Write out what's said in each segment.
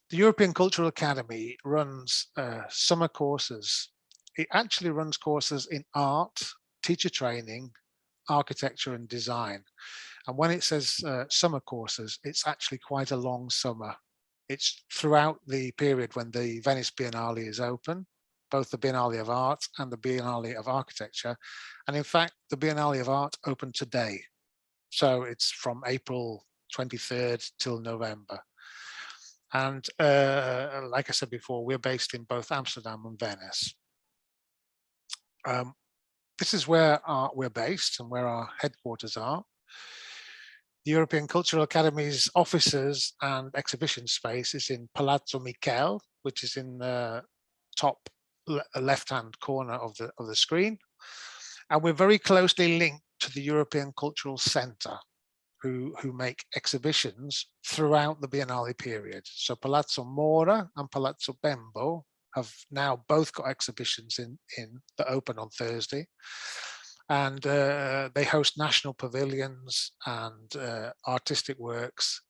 The European Cultural Academy runs summer courses. It actually runs courses in art, teacher training, architecture and design. And when it says summer courses, it's actually quite a long summer. It's throughout the period when the Venice Biennale is open, both the Biennale of Art and the Biennale of Architecture. And in fact, the Biennale of Art opened today. So it's from April 23rd till November. And like I said before, we're based in both Amsterdam and Venice. This is where we're based and where our headquarters are. The European Cultural Academy's offices and exhibition space is in Palazzo Michel, which is in the top left-hand corner of the screen. And we're very closely linked to the European Cultural Centre, who make exhibitions throughout the Biennale period. So Palazzo Mora and Palazzo Bembo have now both got exhibitions in that open on Thursday. And they host national pavilions and artistic works.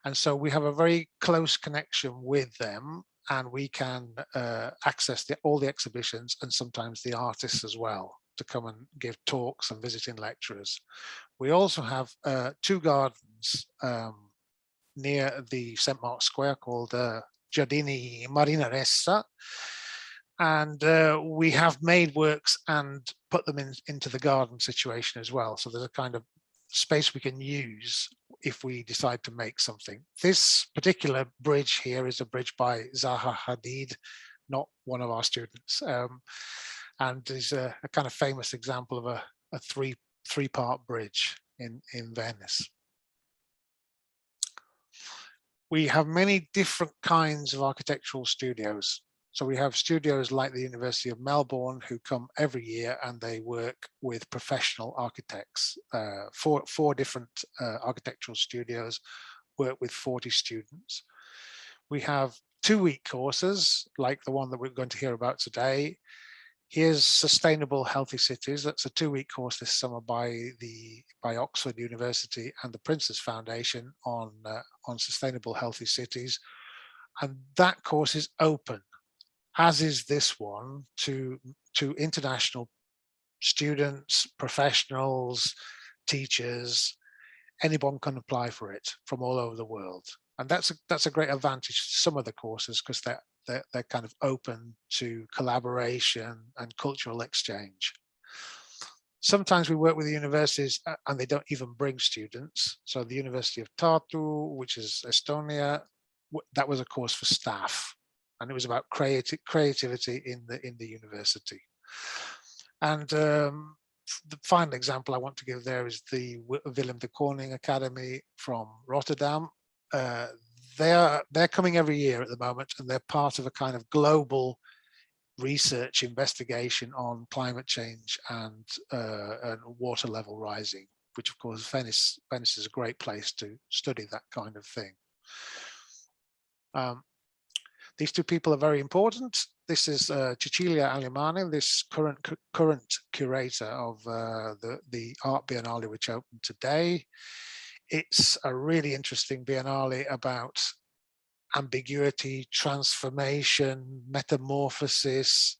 And so we have a very close connection with them, and we can access all the exhibitions and sometimes the artists as well to come and give talks and visiting lecturers. We also have 2 gardens near the St. Mark's Square called Giardini Marinaressa. And we have made works and put them into the garden situation as well. So there's a kind of space we can use if we decide to make something. This particular bridge here is a bridge by Zaha Hadid, not one of our students, and is a kind of famous example of a three-part bridge in Venice. We have many different kinds of architectural studios. So we have studios like the University of Melbourne who come every year and they work with professional architects. Four different architectural studios work with 40 students. We have 2-week courses like the one that we're going to hear about today. Here's Sustainable Healthy Cities. That's a 2-week course this summer by Oxford University and the Prince's Foundation on sustainable healthy cities. And that course is open, as is this one, to international students, professionals, teachers. Anyone can apply for it from all over the world. And that's a great advantage to some of the courses because they're kind of open to collaboration and cultural exchange. Sometimes we work with the universities and they don't even bring students. So the University of Tartu, which is Estonia, that was a course for staff, and it was about creativity in the university. And the final example I want to give there is the Willem de Kooning Academy from Rotterdam. They're coming every year at the moment, and they're part of a kind of global research investigation on climate change and water level rising, which of course Venice is a great place to study that kind of thing. These 2 people are very important. This is Cecilia Alemani, this current curator of the Art Biennale, which opened today. It's a really interesting Biennale about ambiguity, transformation, metamorphosis,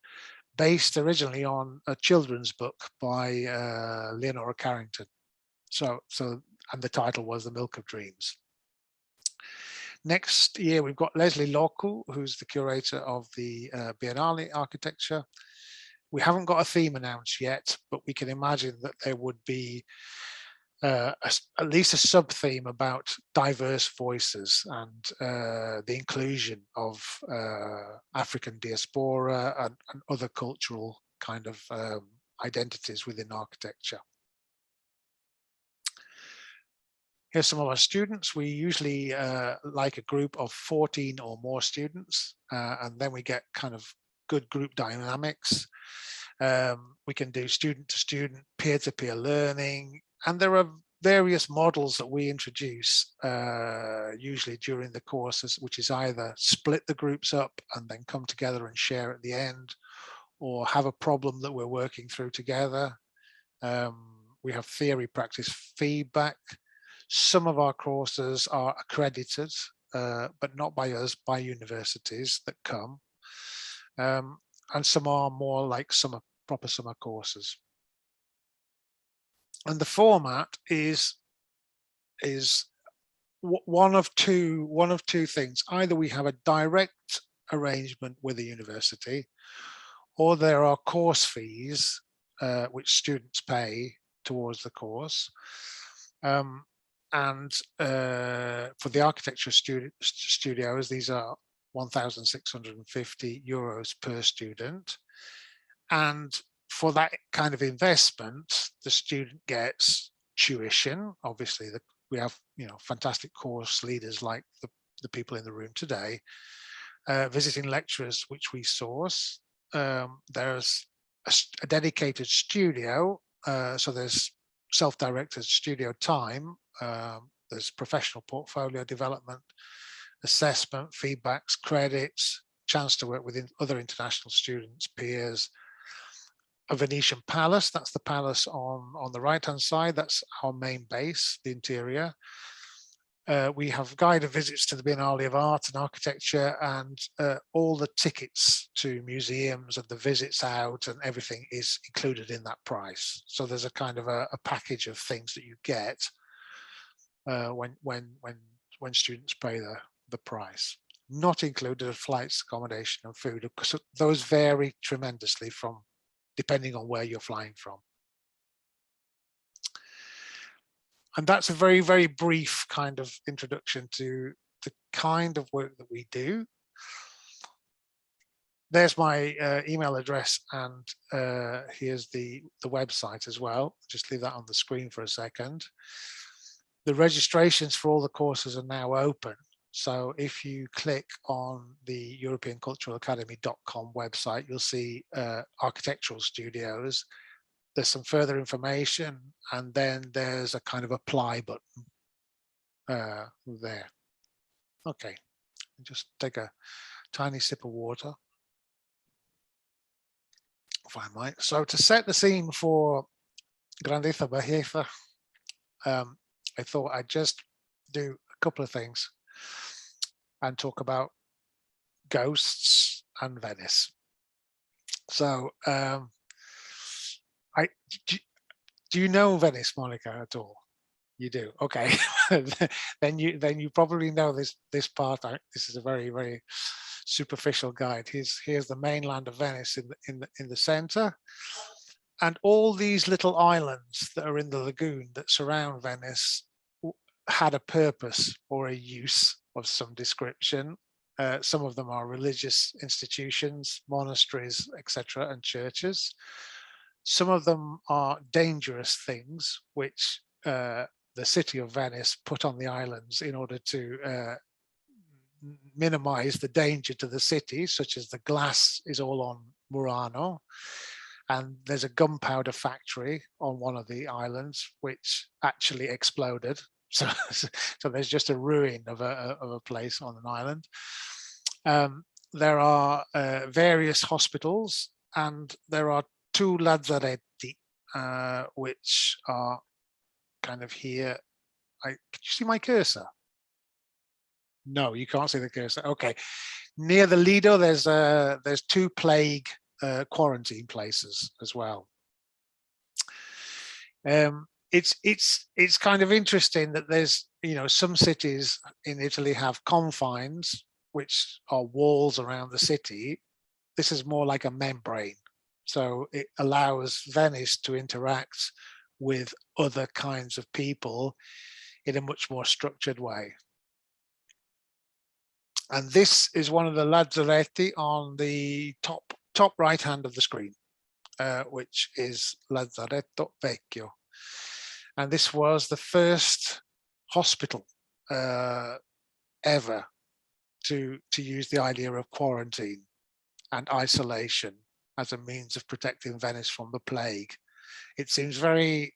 based originally on a children's book by Leonora Carrington. And the title was The Milk of Dreams. Next year, we've got Leslie Loku, who's the curator of the Biennale Architecture. We haven't got a theme announced yet, but we can imagine that there would be at least a sub-theme about diverse voices and the inclusion of African diaspora and other cultural kind of identities within architecture. Here's some of our students. We usually like a group of 14 or more students, and then we get kind of good group dynamics. We can do student-to-student, peer-to-peer learning, and there are various models that we introduce usually during the courses, which is either split the groups up and then come together and share at the end, or have a problem that we're working through together. We have theory, practice, feedback. Some of our courses are accredited, but not by us, by universities that come. And some are more like proper summer courses. And the format is one of two things. Either we have a direct arrangement with the university, or there are course fees which students pay towards the course. And for the architecture studios, these are €1,650 per student. And for that kind of investment, the student gets tuition. Obviously, we have fantastic course leaders like the people in the room today, visiting lecturers which we source. There's a dedicated studio, so there's self-directed studio time. There's professional portfolio development, assessment, feedbacks, credits, chance to work with other international students, peers. A Venetian palace, that's the palace on the right-hand side, that's our main base, the interior. We have guided visits to the Biennale of Art and Architecture, and all the tickets to museums and the visits out and everything is included in that price. So there's a kind of a package of things that you get when students pay the price. Not included are flights, accommodation, and food, because those vary tremendously depending on where you're flying from. And that's a very, very brief kind of introduction to the kind of work that we do. There's my email address, and here's the website as well. Just leave that on the screen for a second. The registrations for all the courses are now open. So if you click on the EuropeanCulturalAcademy.com website, you'll see architectural studios. There's some further information, and then there's a kind of apply button there. Okay, just take a tiny sip of water, if I might. So to set the scene for Grandeza, Bajeza, I thought I'd just do a couple of things and talk about ghosts and Venice. So do you know Venice, Monica, at all? You do, okay. then you probably know this part. This is a very, very superficial guide. Here's the mainland of Venice in the center, and all these little islands that are in the lagoon that surround Venice had a purpose or a use of some description. Some of them are religious institutions, monasteries, etc., and churches. Some of them are dangerous things, which the city of Venice put on the islands in order to minimize the danger to the city, such as the glass is all on Murano, and there's a gunpowder factory on one of the islands which actually exploded. So there's just a ruin of a place on an island. There are various hospitals, and there are 2 lazzaretti, which are kind of here. Can you see my cursor? No, you can't see the cursor. Okay, near the Lido, there's 2 plague quarantine places as well. It's kind of interesting that there's some cities in Italy have confines, which are walls around the city. This is more like a membrane, so it allows Venice to interact with other kinds of people in a much more structured way. And this is one of the lazzaretti on the top right hand of the screen, which is Lazzaretto Vecchio. And this was the first hospital ever to use the idea of quarantine and isolation as a means of protecting Venice from the plague. It seems very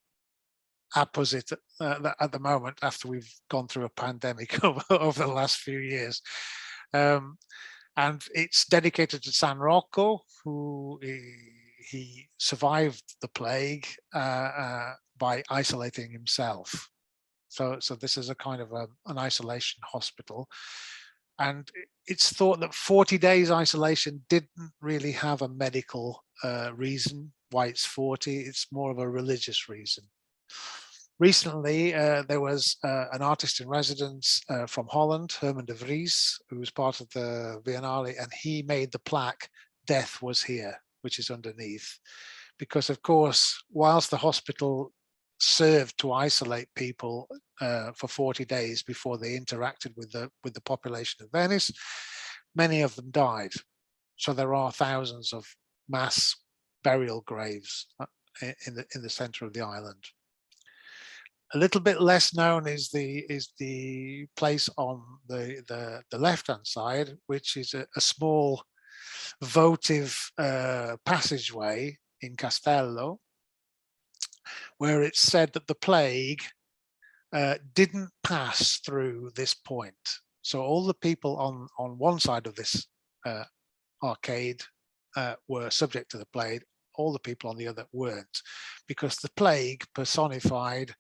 apposite at the moment, after we've gone through a pandemic over the last few years. And it's dedicated to San Rocco, who he survived the plague by isolating himself. So this is a kind of an isolation hospital. And it's thought that 40 days isolation didn't really have a medical reason why it's 40. It's more of a religious reason. Recently, there was an artist in residence from Holland, Herman de Vries, who was part of the Biennale, and he made the plaque, "Death was here," which is underneath. Because, of course, whilst the hospital served to isolate people for 40 days before they interacted with the population of Venice, many of them died. So there are thousands of mass burial graves in the center of the island. A little bit less known is the place on the left-hand side, which is a small votive passageway in Castello, where it's said that the plague didn't pass through this point. So all the people on one side of this arcade were subject to the plague. All the people on the other weren't, because the plague personified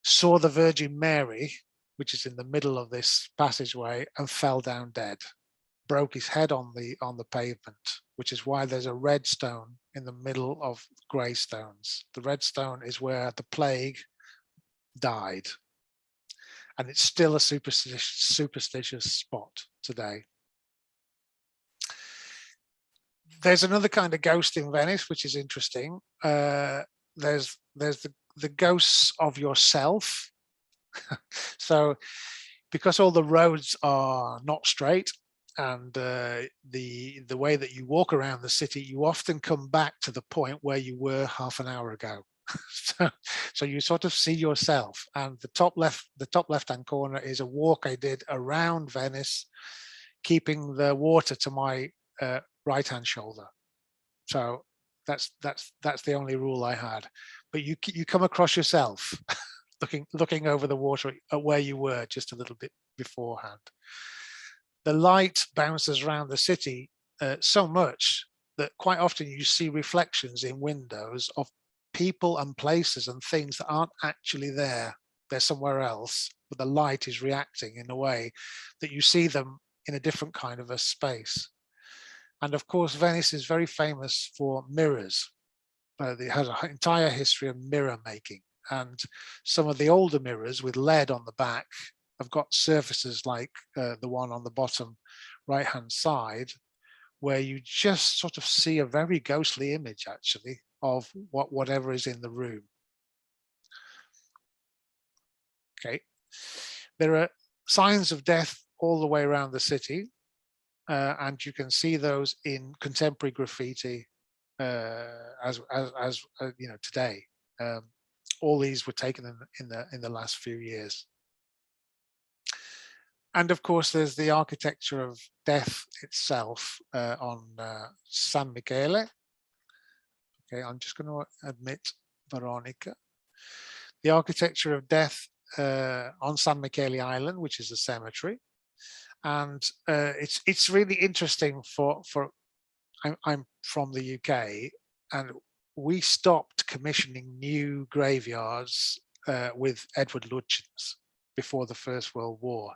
saw the Virgin Mary, which is in the middle of this passageway, and fell down dead, broke his head on the pavement, which is why there's a red stone in the middle of grey stones. The red stone is where the plague died, and it's still a superstitious spot today. There's another kind of ghost in Venice, which is interesting. There's the ghosts of yourself. So because all the roads are not straight, and the way that you walk around the city, you often come back to the point where you were half an hour ago. So you sort of see yourself. And the top left-hand corner is a walk I did around Venice, keeping the water to my right-hand shoulder. So that's the only rule I had. But you come across yourself looking over the water at where you were just a little bit beforehand. The light bounces around the city so much that quite often you see reflections in windows of people and places and things that aren't actually there. They're somewhere else, but the light is reacting in a way that you see them in a different kind of a space. And of course, Venice is very famous for mirrors. It has an entire history of mirror making. And some of the older mirrors with lead on the back have got surfaces like the one on the bottom right-hand side, where you just sort of see a very ghostly image, actually, of whatever is in the room. Okay. There are signs of death all the way around the city, and you can see those in contemporary graffiti as you know, today. All these were taken in the last few years. And of course, there's the architecture of death itself on San Michele. Okay, I'm just going to admit Veronica. The architecture of death on San Michele Island, which is a cemetery, and it's really interesting for I'm from the UK, and we stopped commissioning new graveyards with Edward Lutyens before the First World War.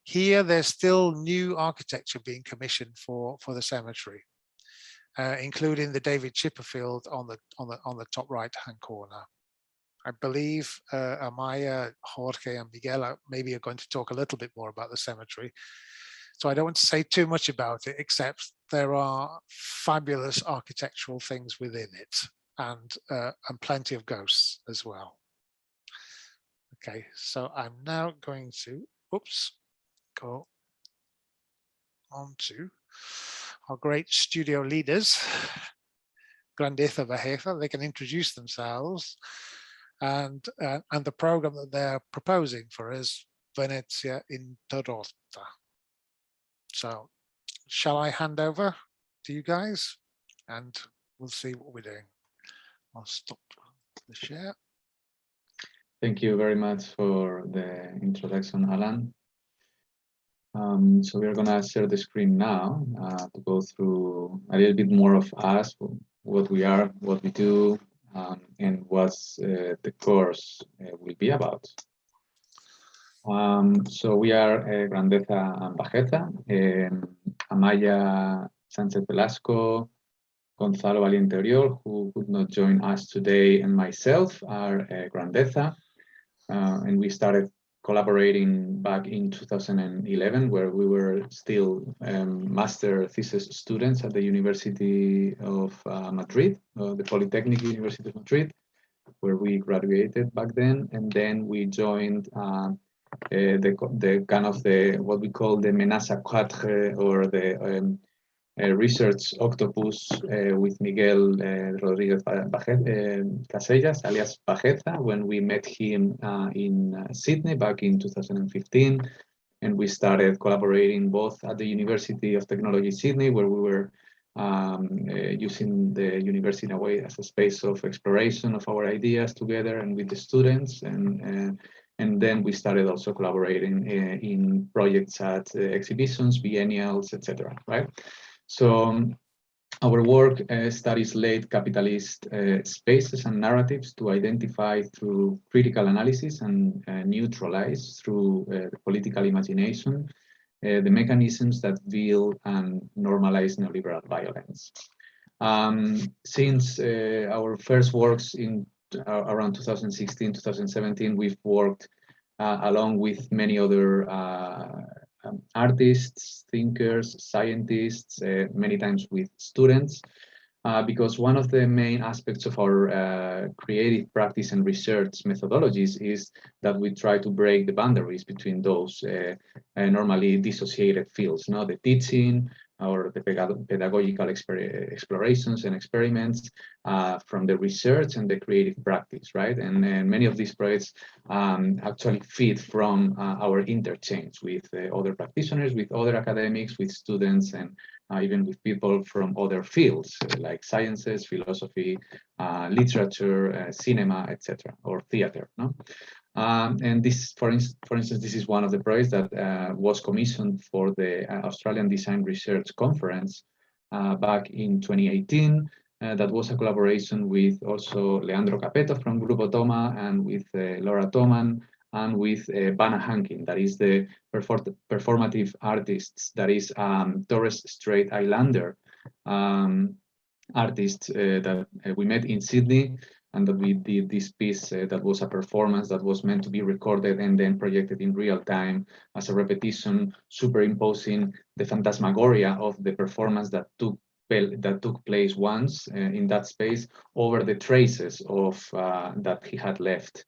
Here, there's still new architecture being commissioned for the cemetery, including the David Chipperfield on the top right-hand corner. I believe Amaya, Jorge, and Miguel maybe are going to talk a little bit more about the cemetery. So I don't want to say too much about it, except there are fabulous architectural things within it, and plenty of ghosts as well. Okay, so I'm now going to, go on to our great studio leaders, Grandeza, Bajeza. They can introduce themselves and the program that they're proposing for us, Venezia Interrotta. So shall I hand over to you guys, and we'll see what we're doing. I'll stop the share. Thank you very much for the introduction, Alan. So we're gonna share the screen now to go through a little bit more of us, what we are, what we do, and what the course will be about. So we are Grandeza and Bajeza, Amaya Sánchez Velasco, Gonzalo Valiente Oriol, who could not join us today, and myself are Grandeza. And we started collaborating back in 2011, where we were still master thesis students at the University of Madrid, the Polytechnic University of Madrid, where we graduated back then. And then we joined the kind of what we call the Menasa Quatre, or the research octopus, with Miguel Rodriguez Casellas, alias Bajeza, when we met him in Sydney back in 2015. And we started collaborating both at the University of Technology Sydney, where we were using the university in a way as a space of exploration of our ideas together and with the students. And then we started also collaborating in projects at exhibitions, biennials, etc. Right? So our work studies late capitalist spaces and narratives to identify through critical analysis and neutralize through political imagination the mechanisms that build and normalize neoliberal violence. Since our first works in around 2016, 2017, we've worked along with many other artists, thinkers, scientists, many times with students, because one of the main aspects of our creative practice and research methodologies is that we try to break the boundaries between those normally dissociated fields, the teaching or the pedagogical explorations and experiments from the research and the creative practice, right? And many of these projects actually feed from our interchange with other practitioners, with other academics, with students, and even with people from other fields like sciences, philosophy, literature, cinema, etc., or theater. And this, for instance, this is one of the projects that was commissioned for the Australian Design Research Conference back in 2018. That was a collaboration with also Leandro Capetto from Grupo Toma, and with Laura Toman, and with Vanna Hankin, that is the performative artist, that is Torres Strait Islander artist that we met in Sydney, and that we did this piece that was a performance that was meant to be recorded and then projected in real time as a repetition, superimposing the phantasmagoria of the performance that took place once in that space over the traces of that he had left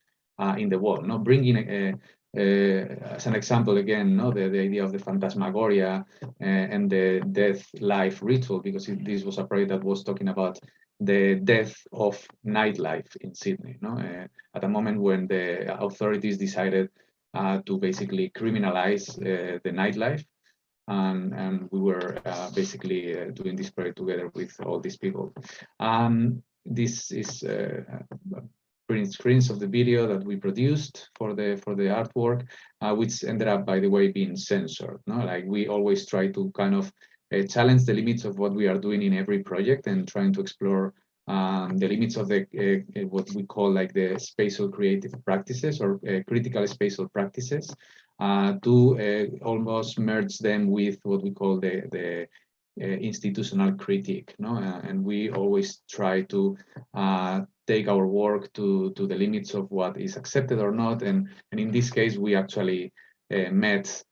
in the wall. Bringing as an example again, the idea of the phantasmagoria and the death-life ritual, because this was a project that was talking about the death of nightlife in Sydney, at a moment when the authorities decided to basically criminalize the nightlife. And we were basically doing this project together with all these people. This is print screens of the video that we produced for the artwork, which ended up, by the way, being censored. Like, we always try to kind of challenge the limits of what we are doing in every project, and trying to explore the limits of the what we call like the spatial creative practices, or critical spatial practices, to almost merge them with what we call the institutional critique. And we always try to take our work to the limits of what is accepted or not. And in this case, we actually met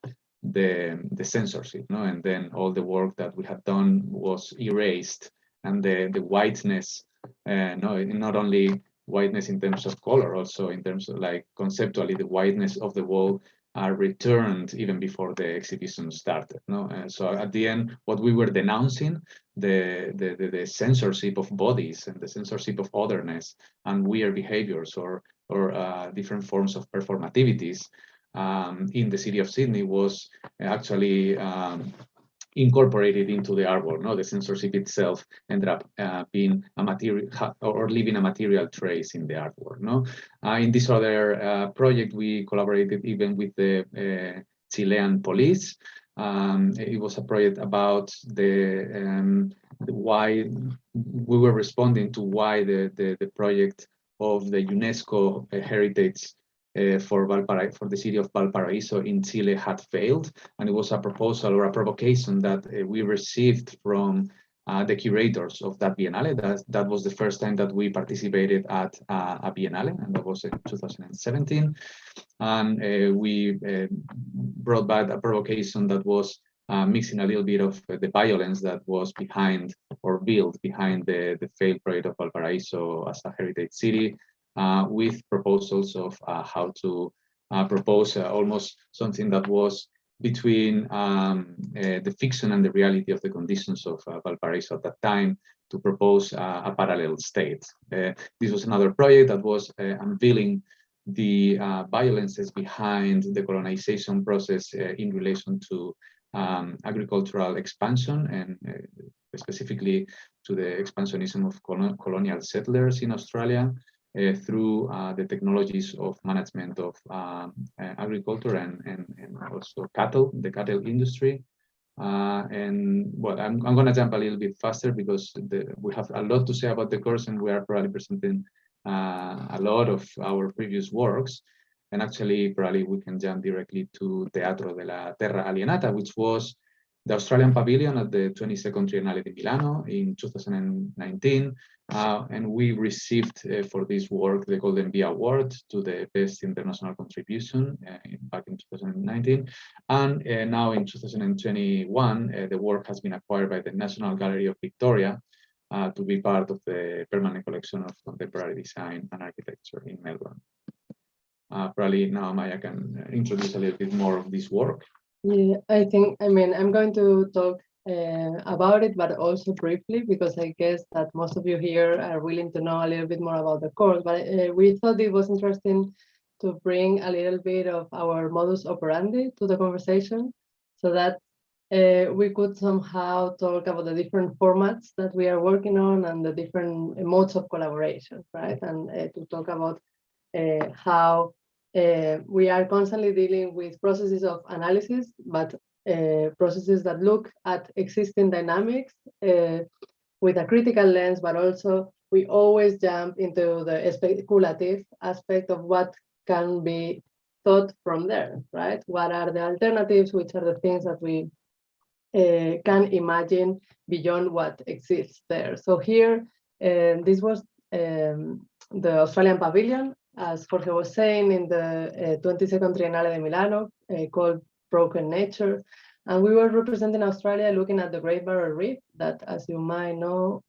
the censorship, and then all the work that we had done was erased, and the whiteness, not only whiteness in terms of color, also in terms of, like, conceptually, the whiteness of the wall are returned even before the exhibition started. So at the end, what we were denouncing, the censorship of bodies and the censorship of otherness and weird behaviors, or different forms of performativities in the city of Sydney, was actually incorporated into the artwork. The censorship itself ended up being a material, or leaving a material trace in the artwork. In this other project, we collaborated even with the Chilean police. It was a project about why we were responding to why the project of the UNESCO heritage for the city of Valparaiso in Chile had failed, and it was a proposal or a provocation that we received from the curators of that Biennale. That was the first time that we participated at a Biennale, and that was in 2017. And we brought back a provocation that was mixing a little bit of the violence that was behind or built behind the failed project of Valparaiso as a heritage city, with proposals of how to propose almost something that was between the fiction and the reality of the conditions of Valparaiso at that time, to propose a parallel state. This was another project that was unveiling the violences behind the colonization process in relation to agricultural expansion, and specifically to the expansionism of colonial settlers in Australia through the technologies of management of agriculture and also cattle, the cattle industry. And well, I'm going to jump a little bit faster because we have a lot to say about the course, and we are probably presenting a lot of our previous works. And actually, probably we can jump directly to Teatro de la Terra Alienata, which was the Australian pavilion at the 22nd Triennale di Milano in 2019. And we received for this work the Golden Bee Award to the best international contribution back in 2019. And now in 2021, the work has been acquired by the National Gallery of Victoria to be part of the permanent collection of contemporary design and architecture in Melbourne. Probably now Maya can introduce a little bit more of this work. Yeah, I mean, I'm going to talk about it, but also briefly, because I guess that most of you here are willing to know a little bit more about the course. But we thought it was interesting to bring a little bit of our modus operandi to the conversation, so that we could somehow talk about the different formats that we are working on and the different modes of collaboration, right? And to talk about how we are constantly dealing with processes of analysis, but processes that look at existing dynamics with a critical lens, but also we always jump into the speculative aspect of what can be thought from there, right? What are the alternatives? Which are the things that we can imagine beyond what exists there? So here, this was the Australian Pavilion, as Jorge was saying, in the 22nd Triennale de Milano, called Broken Nature. And we were representing Australia looking at the Great Barrier Reef, that, as you might know,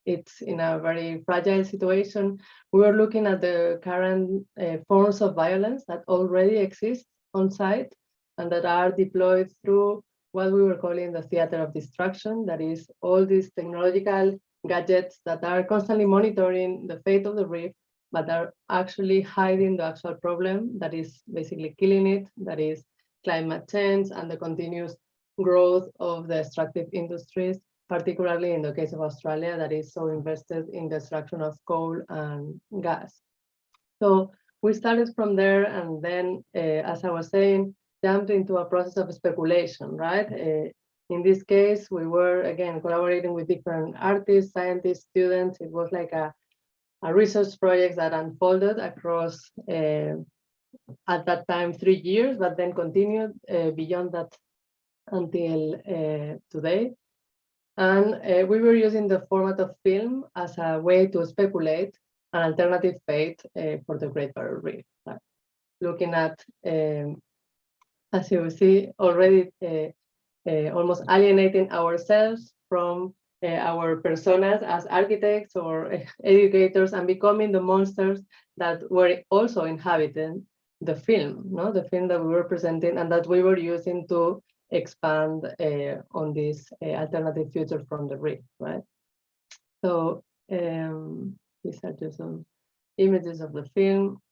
it's in a very fragile situation. We were looking at the current forms of violence that already exist on site and that are deployed through what we were calling the theater of destruction. That is, all these technological gadgets that are constantly monitoring the fate of the reef, but are actually hiding the actual problem that is basically killing it, that is climate change and the continuous growth of the extractive industries, particularly in the case of Australia, that is so invested in the extraction of coal and gas. So we started from there, and then, as I was saying, jumped into a process of speculation, right? In this case, we were, again, collaborating with different artists, scientists, students. It was like a research project that unfolded across, at that time, 3 years, but then continued beyond that until today. And we were using the format of film as a way to speculate an alternative fate for the Great Barrier Reef. Right? Looking at, as you see, already almost alienating ourselves from our personas as architects or educators and becoming the monsters that were also inhabiting the film, no? The film that we were presenting and that we were using to expand on this alternative future from the reef, right? So these are just some images of the film.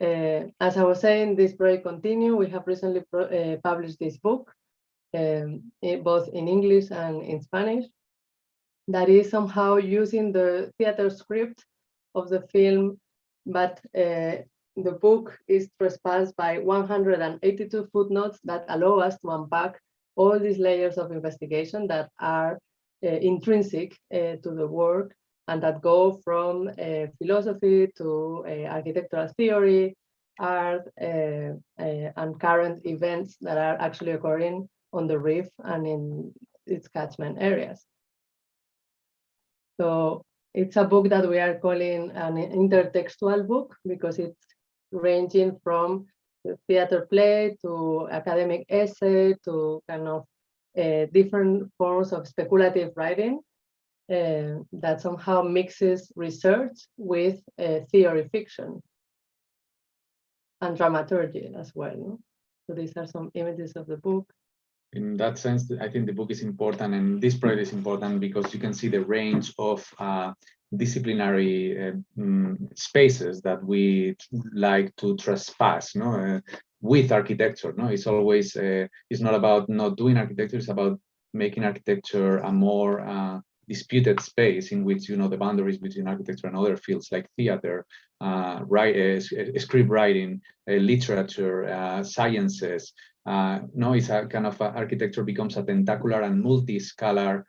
As I was saying, this project continues. We have recently published this book, both in English and in Spanish, that is somehow using the theater script of the film, but the book is trespassed by 182 footnotes that allow us to unpack all these layers of investigation that are intrinsic to the work, and that go from philosophy to architectural theory, art, and current events that are actually occurring on the reef and in its catchment areas. So it's a book that we are calling an intertextual book because it's ranging from theater play to academic essay to kind of different forms of speculative writing that somehow mixes research with theory fiction and dramaturgy as well. No? So these are some images of the book. In that sense, I think the book is important, and this project is important because you can see the range of disciplinary spaces that we like to trespass, with architecture. It's always it's not about not doing architecture; it's about making architecture a more disputed space in which the boundaries between architecture and other fields like theater, script writing, literature, sciences. It's a kind of architecture becomes a tentacular and multi-scalar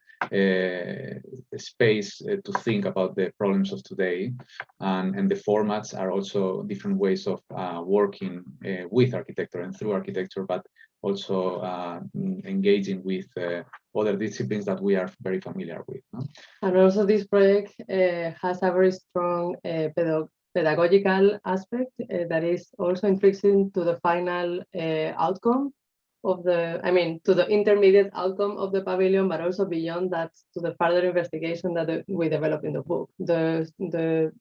space to think about the problems of today, and the formats are also different ways of working with architecture and through architecture, but also engaging with other disciplines that we are very familiar with. And also this project has a very strong pedagogical aspect that is also intrinsic to the final outcome of to the intermediate outcome of the pavilion, but also beyond that to the further investigation that we develop in the book. The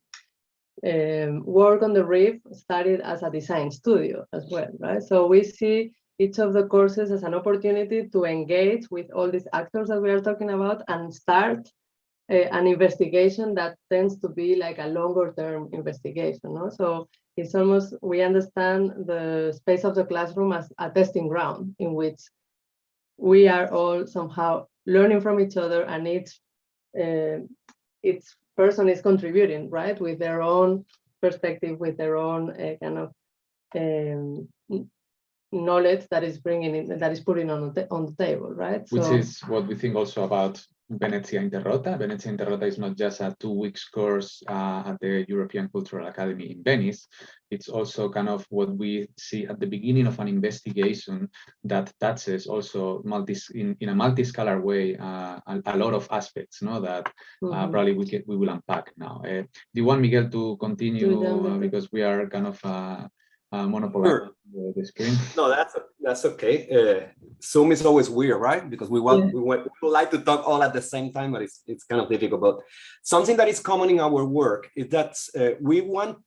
work on the reef started as a design studio as well, right? So we see each of the courses as an opportunity to engage with all these actors that we are talking about and start an investigation that tends to be like a longer term investigation. No? So it's almost, we understand the space of the classroom as a testing ground in which we are all somehow learning from each other, and each person is contributing, right, with their own perspective, with their own kind of knowledge that is bringing in, that is putting on the table, right? Which is what we think also about Venezia Interrota. Venezia Interrota is not just a 2-week course at the European Cultural Academy in Venice. It's also kind of what we see at the beginning of an investigation that touches also in a multi-scalar way a lot of aspects, that probably we will unpack now. Do you want Miguel to continue because we are kind of monopolizing the screen? No, that's okay. Zoom is always weird, right? Because we would like to talk all at the same time, but it's kind of difficult. But something that is common in our work is that we want,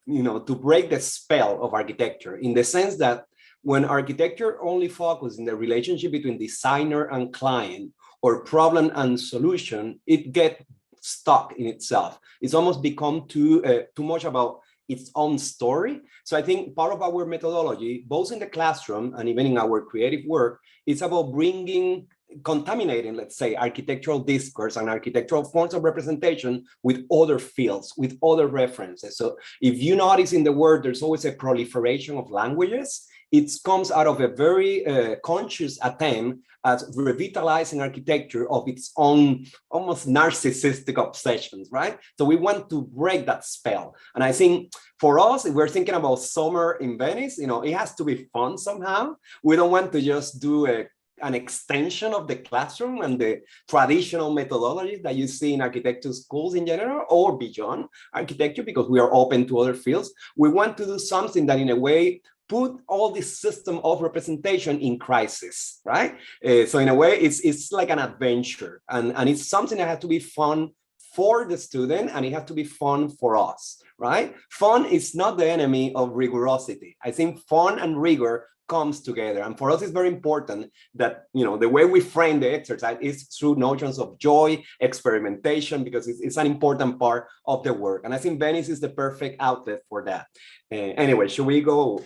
to break the spell of architecture, in the sense that when architecture only focuses in the relationship between designer and client, or problem and solution, it gets stuck in itself. It's almost become too much about its own story. So I think part of our methodology, both in the classroom and even in our creative work, is about contaminating, let's say, architectural discourse and architectural forms of representation with other fields, with other references. So if you notice in the word, there's always a proliferation of languages. It comes out of a very conscious attempt at revitalizing architecture of its own almost narcissistic obsessions, right? So we want to break that spell. And I think for us, if we're thinking about summer in Venice, it has to be fun somehow. We don't want to just do an extension of the classroom and the traditional methodologies that you see in architecture schools in general or beyond architecture, because we are open to other fields. We want to do something that in a way put all this system of representation in crisis, right? So in a way, it's like an adventure, and it's something that has to be fun for the student, and it has to be fun for us, right? Fun is not the enemy of rigorosity. I think fun and rigor comes together. And for us, it's very important that, the way we frame the exercise is through notions of joy, experimentation, because it's an important part of the work. And I think Venice is the perfect outlet for that. Anyway, should we go?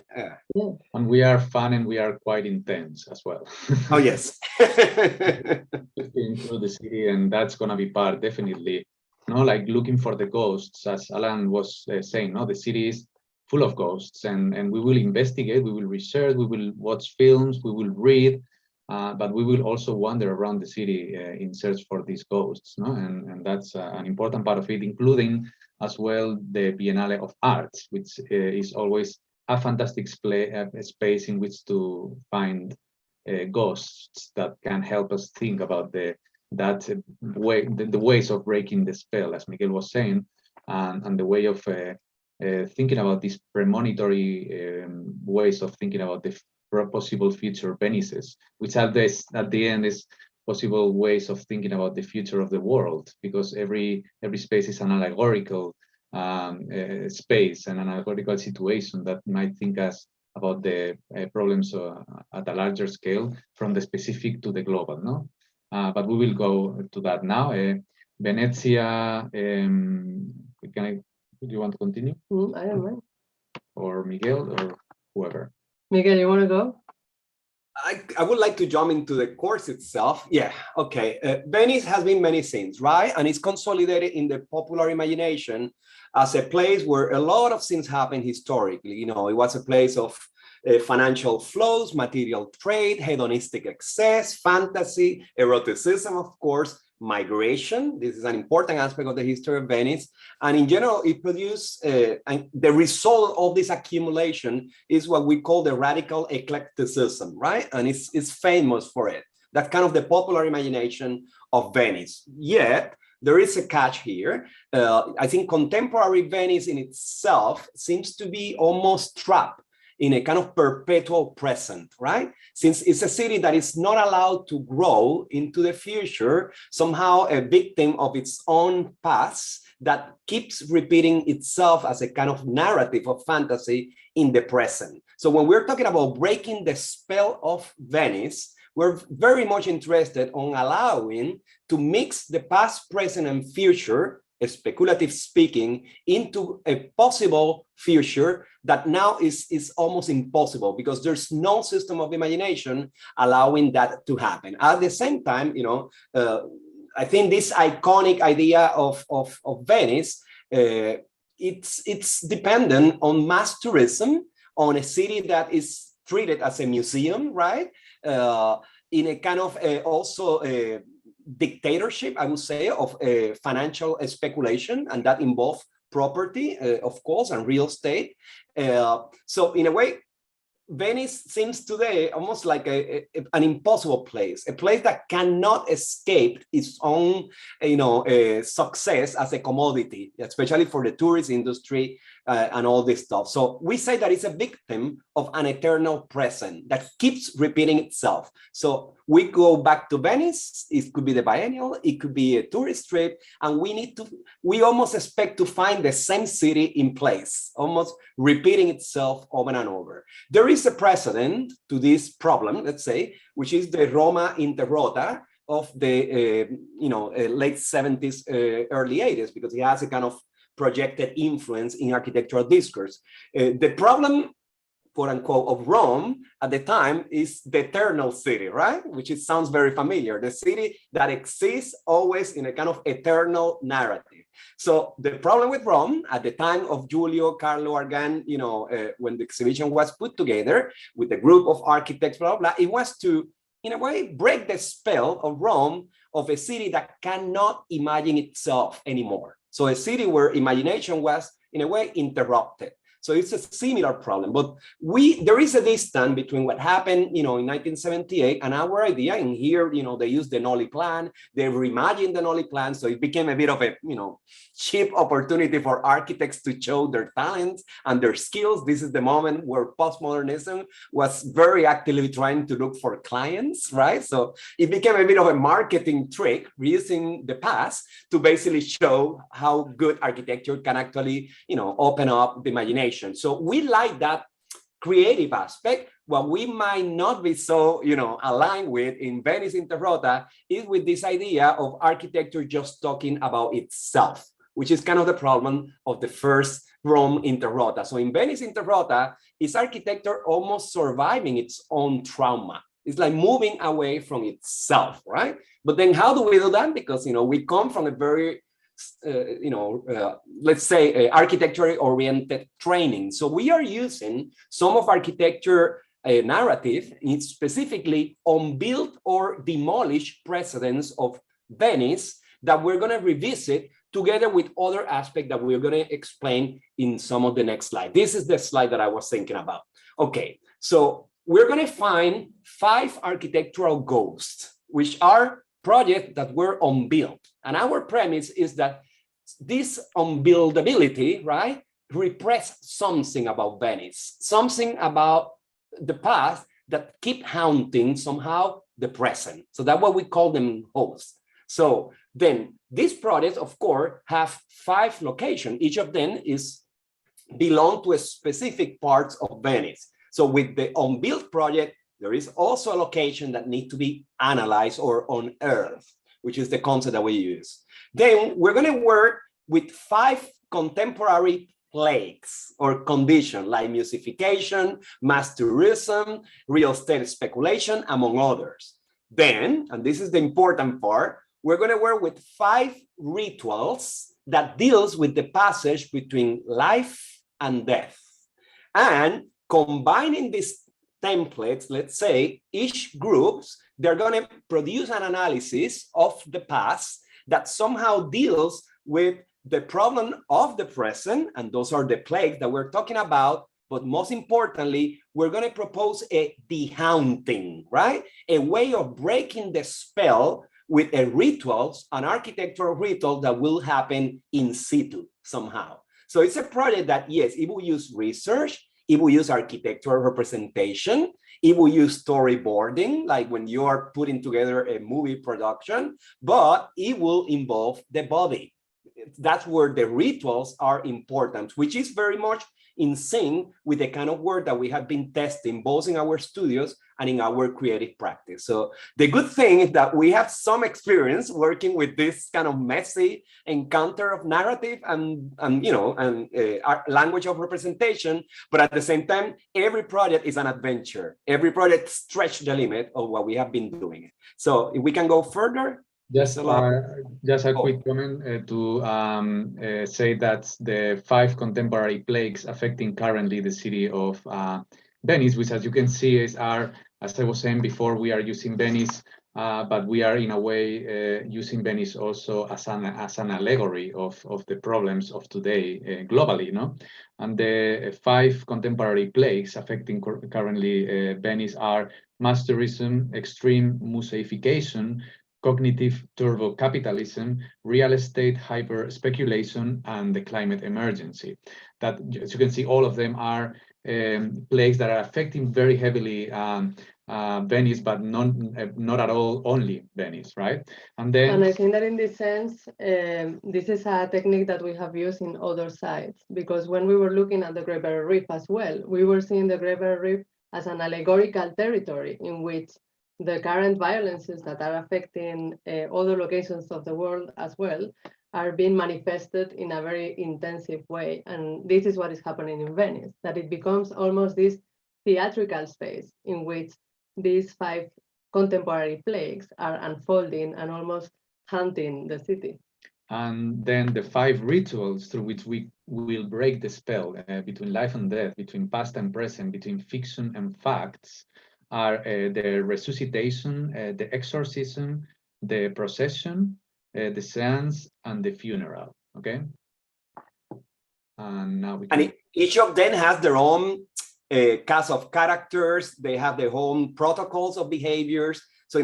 And we are fun and we are quite intense as well. Oh, yes. Through the city, and that's going to be part, definitely, like looking for the ghosts, as Alan was saying, the city is full of ghosts, and we will investigate, we will research, we will watch films, we will read, but we will also wander around the city in search for these ghosts, no? And that's an important part of it, including as well the Biennale of Arts, which is always a fantastic space in which to find ghosts that can help us think about the ways of breaking the spell, as Miguel was saying, and the way of thinking about these premonitory ways of thinking about the possible future Venices, which at the end is possible ways of thinking about the future of the world, because every space is an allegorical space and an allegorical situation that might think us about the problems at a larger scale, from the specific to the global, no? But we will go to that now. Venezia, do you want to continue? I don't mind. Or Miguel, or whoever. Miguel, you want to go? I would like to jump into the course itself. Yeah, okay. Venice has been many things, right? And it's consolidated in the popular imagination as a place where a lot of things happened historically. You know, it was a place of financial flows, material trade, hedonistic excess, fantasy, eroticism, of course, migration. This is an important aspect of the history of Venice. And in general, it produced, and the result of this accumulation is what we call the radical eclecticism, right? And it's famous for it. That's kind of the popular imagination of Venice. Yet, there is a catch here. I think contemporary Venice in itself seems to be almost trapped in a kind of perpetual present, right? Since it's a city that is not allowed to grow into the future, somehow a victim of its own past that keeps repeating itself as a kind of narrative of fantasy in the present. So when we're talking about breaking the spell of Venice, we're very much interested on allowing to mix the past, present, and future, speculative speaking, into a possible future that now is almost impossible because there's no system of imagination allowing that to happen. At the same time, you know, I think this iconic idea of Venice, it's dependent on mass tourism, on a city that is treated as a museum, right? In a kind of also dictatorship, I would say, of financial speculation, and that involves property, of course, and real estate. So in a way, Venice seems today almost like an impossible place, a place that cannot escape its own, success as a commodity, especially for the tourist industry and all this stuff. So we say that it's a victim of an eternal present that keeps repeating itself. So we go back to Venice. It could be the biennial, it could be a tourist trip, and we almost expect to find the same city in place, almost repeating itself over and over. There is a precedent to this problem, let's say, which is the Roma Interrota of the late 70s, early 80s, because it has a kind of projected influence in architectural discourse. The problem, quote unquote, of Rome at the time is the eternal city, right? Which sounds very familiar. The city that exists always in a kind of eternal narrative. So the problem with Rome at the time of Giulio Carlo Argan, when the exhibition was put together with a group of architects, blah, blah, it was to, in a way, break the spell of Rome, of a city that cannot imagine itself anymore. So a city where imagination was, in a way, interrupted. So it's a similar problem, but there is a distance between what happened, in 1978 and our idea. And here, they used the Nolly plan, they reimagined the Nolly plan. So it became a bit of a, cheap opportunity for architects to show their talents and their skills. This is the moment where postmodernism was very actively trying to look for clients, right? So it became a bit of a marketing trick, using the past to basically show how good architecture can actually, open up the imagination. So we like that creative aspect. What we might not be so, aligned with in Venice Interrota is with this idea of architecture just talking about itself, which is kind of the problem of the first Rome Interrota. So in Venice Interrota, is architecture almost surviving its own trauma. It's like moving away from itself, right? But then how do we do that? Because, we come from a very let's say architecture-oriented training. So we are using some of architecture narrative, it's specifically unbuilt or demolished precedents of Venice that we're going to revisit together with other aspects that we're going to explain in some of the next slides. This is the slide that I was thinking about. Okay, so we're going to find 5 architectural ghosts, which are projects that were unbuilt. And our premise is that this unbuildability, right, repress something about Venice, something about the past that keep haunting somehow the present. So that's what we call them hosts. So then these projects, of course, have 5 locations. Each of them belong to a specific parts of Venice. So with the unbuilt project, there is also a location that needs to be analyzed or unearthed, which is the concept that we use. Then we're going to work with 5 contemporary plagues or conditions like musification, mass tourism, real estate speculation, among others. Then, and this is the important part, we're going to work with 5 rituals that deals with the passage between life and death. And combining these templates, let's say each groups, they're going to produce an analysis of the past that somehow deals with the problem of the present, and those are the plagues that we're talking about. But most importantly, we're going to propose a dehaunting, right? A way of breaking the spell with a rituals, an architectural ritual that will happen in situ somehow. So it's a project that, yes, it will use research, it will use architectural representation, it will use storyboarding, like when you are putting together a movie production, but it will involve the body. That's where the rituals are important, which is very much in sync with the kind of work that we have been testing both in our studios and in our creative practice. So the good thing is that we have some experience working with this kind of messy encounter of narrative and language of representation, but at the same time, every project is an adventure. Every project stretches the limit of what we have been doing. So if we can go further. Just a quick comment to say that the 5 contemporary plagues affecting currently the city of Venice, which, as you can see, are, as I was saying before, we are using Venice, but we are in a way using Venice also as an allegory of the problems of today globally, no? And the 5 contemporary plagues affecting currently Venice are mass tourism, extreme museification, cognitive turbo-capitalism, real estate hyper-speculation, and the climate emergency. That, as you can see, all of them are plagues that are affecting very heavily Venice, but not at all only Venice, right? And I think that in this sense, this is a technique that we have used in other sites, because when we were looking at the Great Barrier Reef as well, we were seeing the Great Barrier Reef as an allegorical territory in which the current violences that are affecting other locations of the world as well are being manifested in a very intensive way. And this is what is happening in Venice, that it becomes almost this theatrical space in which these 5 contemporary plagues are unfolding and almost haunting the city. And then the 5 rituals through which we will break the spell between life and death, between past and present, between fiction and facts, are the resuscitation, the exorcism, the procession, the seance, and the funeral. Okay. And now we can... And each of them has their own cast of characters. They have their own protocols of behaviors. So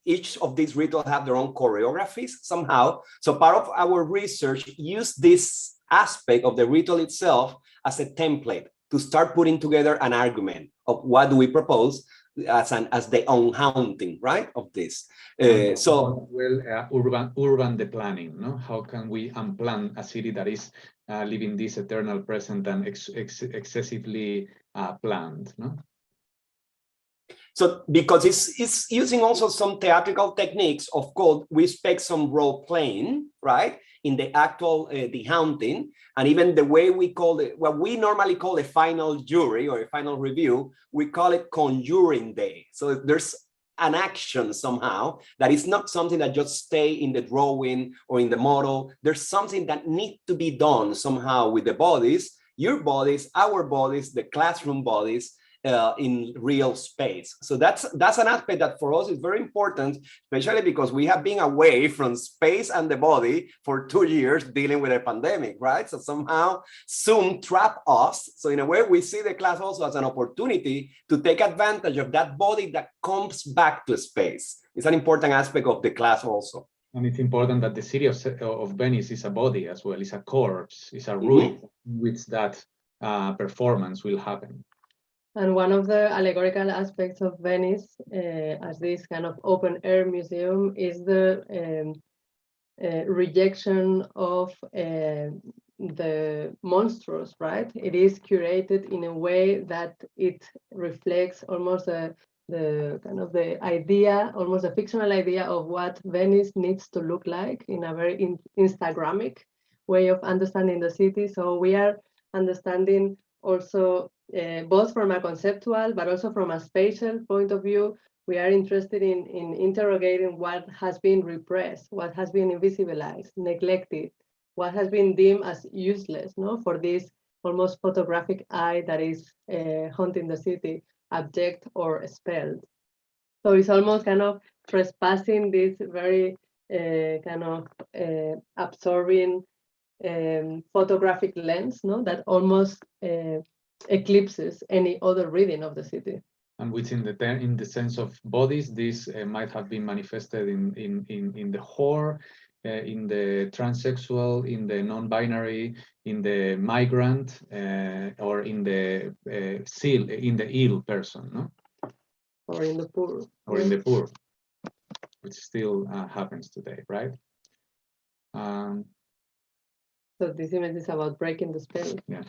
each of these rituals have their own choreographies somehow. So part of our research used this aspect of the ritual itself as a template to start putting together an argument of what do we propose as the unhaunting, right, of this. Urban the planning, no? How can we unplan a city that is living this eternal present and excessively planned, no? So because it's using also some theatrical techniques, of course, we expect some role playing, right, in the actual dehaunting, and even the way we call it, what we normally call a final jury or a final review, we call it conjuring day. So there's an action somehow that is not something that just stay in the drawing or in the model. There's something that needs to be done somehow with the bodies, your bodies, our bodies, the classroom bodies, in real space. So that's an aspect that for us is very important, especially because we have been away from space and the body for 2 years dealing with a pandemic, right? So somehow Zoom trapped us. So in a way, we see the class also as an opportunity to take advantage of that body that comes back to space. It's an important aspect of the class also. And it's important that the city of Venice is a body as well, it's a corpse, it's a ruin in which that performance will happen. And one of the allegorical aspects of Venice as this kind of open air museum is the rejection of the monstrous, right? It is curated in a way that it reflects almost the kind of the idea, almost a fictional idea of what Venice needs to look like in a very Instagramic way of understanding the city. So we are understanding also both from a conceptual, but also from a spatial point of view, we are interested in interrogating what has been repressed, what has been invisibilized, neglected, what has been deemed as useless, no, for this almost photographic eye that is haunting the city, abject or expelled. So it's almost kind of trespassing this very kind of absorbing photographic lens, no, that almost eclipses any other reading of the city. And which in the sense of bodies, this might have been manifested in the whore, in the transsexual, in the non-binary, in the migrant, or in the ill person, no? Or in the poor. Or in the poor, which still happens today, right? So this image is about breaking the spell. Yeah.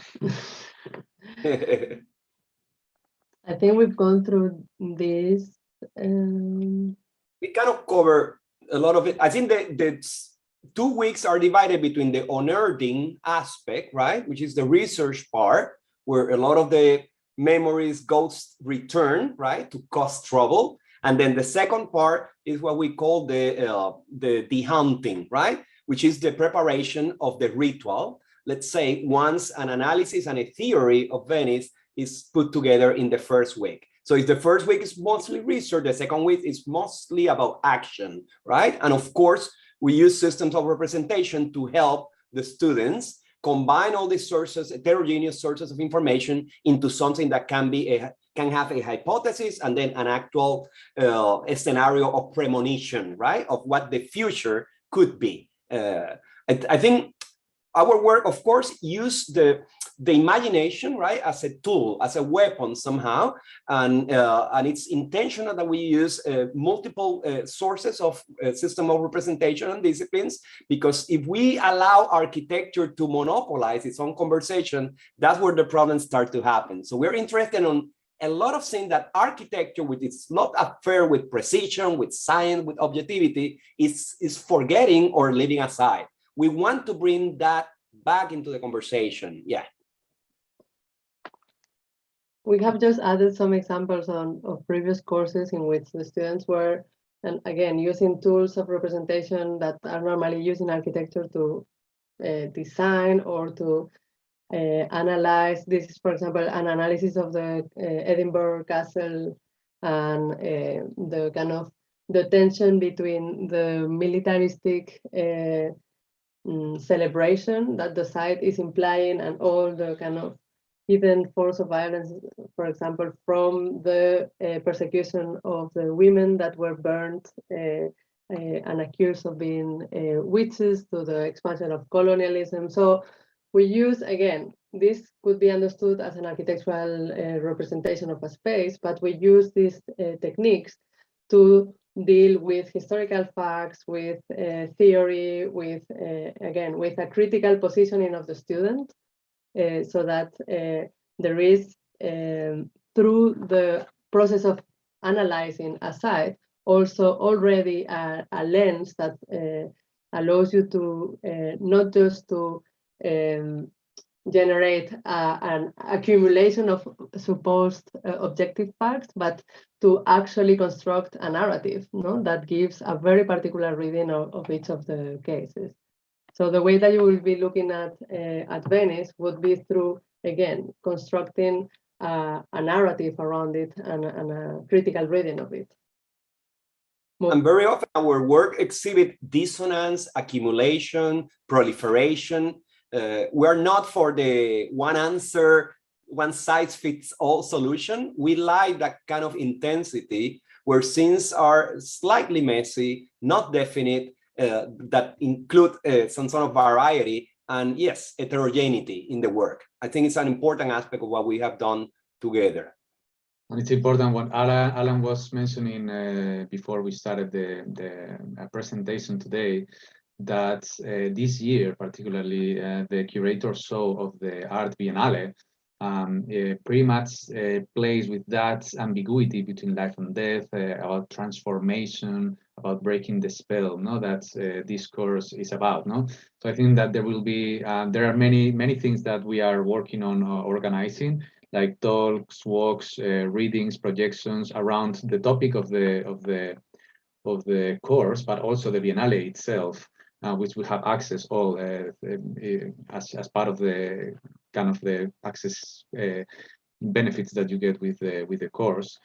I think we've gone through this. We kind of cover a lot of it. I think the 2 weeks are divided between the unearthing aspect, right, which is the research part, where a lot of the memories, ghosts return, right, to cause trouble. And then the second part is what we call the haunting, right, which is the preparation of the ritual. Let's say once an analysis and a theory of Venice is put together in the first week. So if the first week is mostly research, the second week is mostly about action, right? And of course, we use systems of representation to help the students combine all these sources, heterogeneous sources of information into something that can have a hypothesis and then an actual scenario of premonition, right? Of what the future could be. I think our work, of course, use the imagination, right, as a tool, as a weapon somehow, and it's intentional that we use multiple sources of system of representation and disciplines, because if we allow architecture to monopolize its own conversation, that's where the problems start to happen. So we're interested in a lot of things that architecture, with its not affair with precision, with science, with objectivity, is forgetting or leaving aside. We want to bring that back into the conversation. Yeah. We have just added some examples of previous courses in which the students were, and again, using tools of representation that are normally used in architecture to design or to analyze. This is, for example, an analysis of the Edinburgh Castle and the kind of the tension between the militaristic celebration that the site is implying and all the kind of hidden force of violence, for example, from the persecution of the women that were burned and accused of being witches, to the expansion of colonialism. So we use, again, this could be understood as an architectural representation of a space, but we use these techniques to deal with historical facts, with theory, with, again, with a critical positioning of the student, so that there is, through the process of analyzing a site, also already a lens that allows you to not just to generate an accumulation of supposed objective facts, but to actually construct a narrative, no, that gives a very particular reading of each of the cases. So the way that you will be looking at Venice would be through, again, constructing a narrative around it and a critical reading of it. And very often our work exhibit dissonance, accumulation, proliferation. We're not for the one answer, one size fits all solution. We like that kind of intensity where scenes are slightly messy, not definite, that include some sort of variety and yes, heterogeneity in the work. I think it's an important aspect of what we have done together. And it's important what Alan was mentioning before we started the presentation today, that this year, particularly the curator show of the Art Biennale, pretty much plays with that ambiguity between life and death, about transformation, about breaking the spell, no, that this course is about, no. So I think that there will be, there are many things that we are working on organizing, like talks, walks, readings, projections around the topic of the course, but also the Biennale itself, which we have access all as part of the kind of the access benefits that you get with the course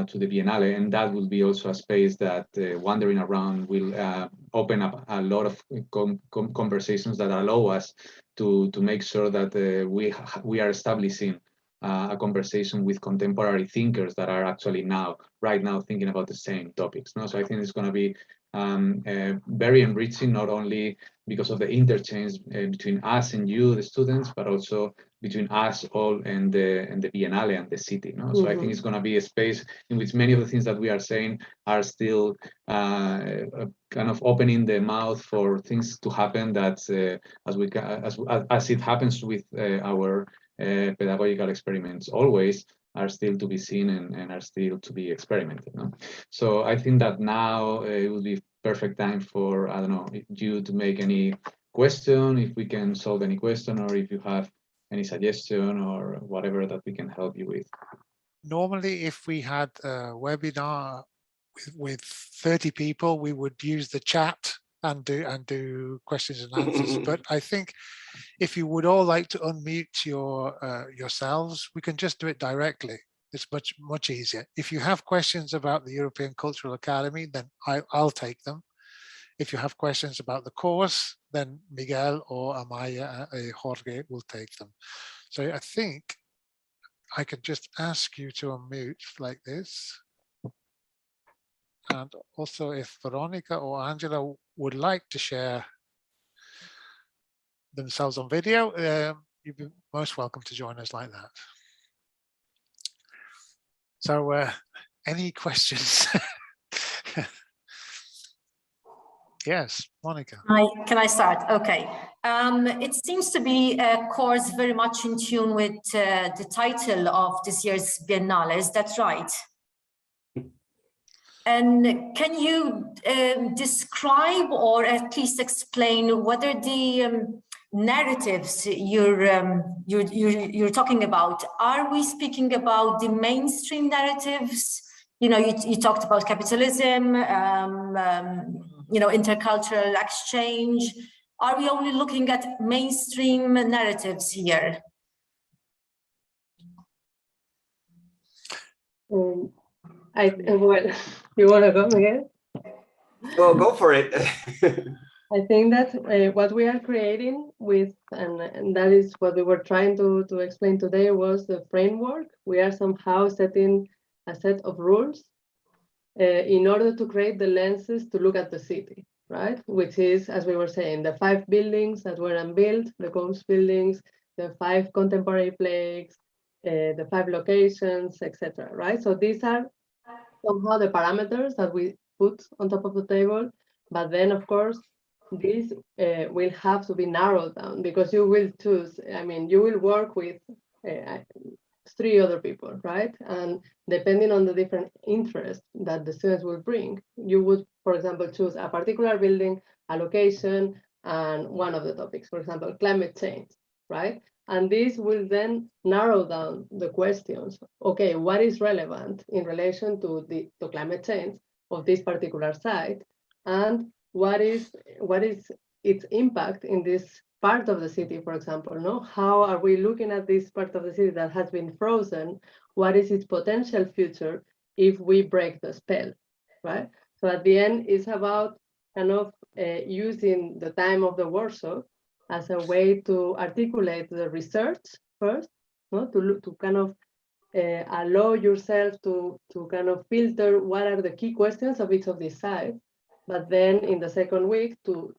to the Biennale, and that will be also a space that wandering around will open up a lot of conversations that allow us to make sure that we are establishing a conversation with contemporary thinkers that are actually right now thinking about the same topics. No? So I think it's going to be very enriching, not only because of the interchange between us and you, the students, but also between us all and the Biennale and the city. No? So I think it's going to be a space in which many of the things that we are saying are still kind of opening the mouth for things to happen that as it happens with our pedagogical experiments always are still to be seen and are still to be experimented. No? So I think that now it will be perfect time for, I don't know, you to make any question, if we can solve any question, or if you have any suggestion or whatever that we can help you with. Normally, if we had a webinar with 30 people, we would use the chat and do questions and answers. But I think if you would all like to unmute yourselves, we can just do it directly. It's much easier. If you have questions about the European Cultural Academy, then I'll take them. If you have questions about the course, then Miguel or Amaya, Jorge will take them. So I think I could just ask you to unmute like this. And also if Veronica or Angela would like to share themselves on video, you'd be most welcome to join us like that. So any questions? Yes, Monica. Can I start? Okay. It seems to be a course very much in tune with the title of this year's Biennale. Is that right? And can you describe or at least explain whether the narratives you're talking about, are we speaking about the mainstream narratives? You know, you talked about capitalism, you know, intercultural exchange. Are we only looking at mainstream narratives here? Well, you want to go again? Well, go for it. I think that what we are creating with, and that is what we were trying to explain today, was the framework. We are somehow setting a set of rules in order to create the lenses to look at the city, right? Which is, as we were saying, the 5 buildings that were unbuilt, the ghost buildings, the 5 contemporary plaques, the 5 locations, etc. Right? So these are somehow the parameters that we put on top of the table. But then, of course, these will have to be narrowed down because you will choose. I mean, you will work with 3 other people, right? And depending on the different interests that the students will bring, you would, for example, choose a particular building, a location, and one of the topics, for example, climate change, right? And this will then narrow down the questions. Okay, what is relevant in relation to climate change of this particular site, and what is its impact in this part of the city, for example, no? How are we looking at this part of the city that has been frozen? What is its potential future if we break the spell, right? So at the end, it's about kind of using the time of the workshop as a way to articulate the research first, no? To kind of allow yourself to kind of filter what are the key questions of each of these sites, but then in the second week to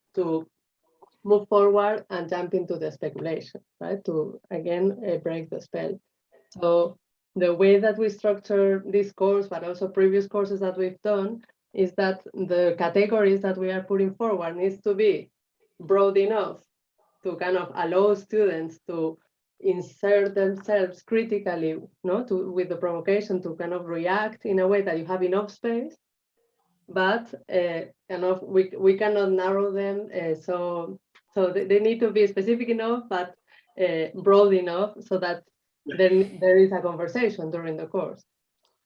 move forward and jump into the speculation, right? To again break the spell. So the way that we structure this course, but also previous courses that we've done, is that the categories that we are putting forward needs to be broad enough to kind of allow students to insert themselves critically, no, with the provocation to kind of react in a way that you have enough space, but kind of we cannot narrow them. So they need to be specific enough, but broad enough so that then there is a conversation during the course.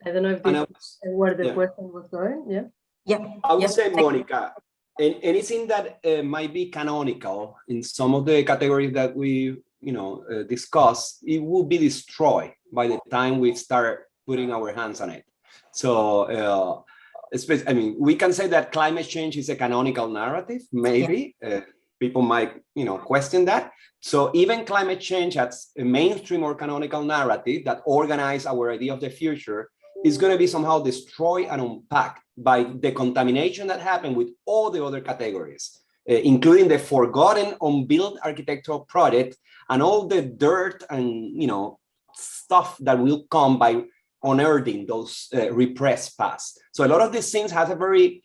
I don't know if this is where the question was going. Yeah. Yeah. I would say, Monica, anything that might be canonical in some of the categories that we discuss, it will be destroyed by the time we start putting our hands on it. So I mean, we can say that climate change is a canonical narrative, maybe. People might question that. So even climate change as a mainstream or canonical narrative that organize our idea of the future is going to be somehow destroyed and unpacked by the contamination that happened with all the other categories, including the forgotten, unbuilt architectural project and all the dirt and stuff that will come by unearthing those repressed past. So a lot of these things has a very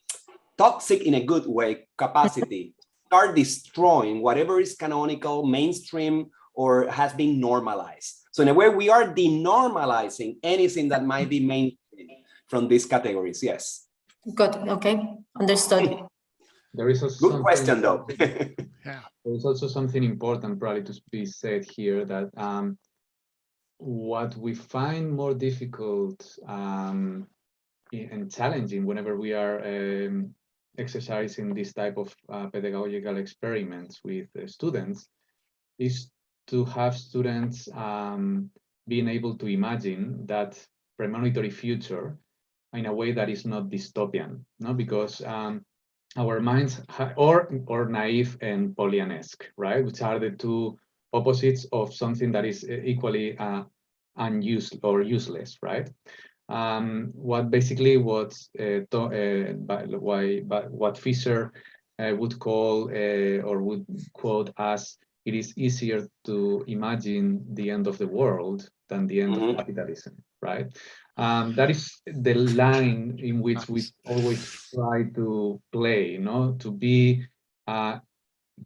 toxic, in a good way, capacity. Start destroying whatever is canonical, mainstream, or has been normalized. So in a way, we are denormalizing anything that might be mainstream from these categories. Yes. Good. Okay. Understood. There is also good question, though. Yeah. There is also something important probably to be said here, that what we find more difficult and challenging whenever we are exercising this type of pedagogical experiments with students is to have students being able to imagine that premonitory future in a way that is not dystopian, no? Because our minds or naive and Pollyannesque, right? Which are the two opposites of something that is equally unused or useless, right? What basically what Fisher would call or would quote as, it is easier to imagine the end of the world than the end of capitalism, right? That is the line in which we always try to play,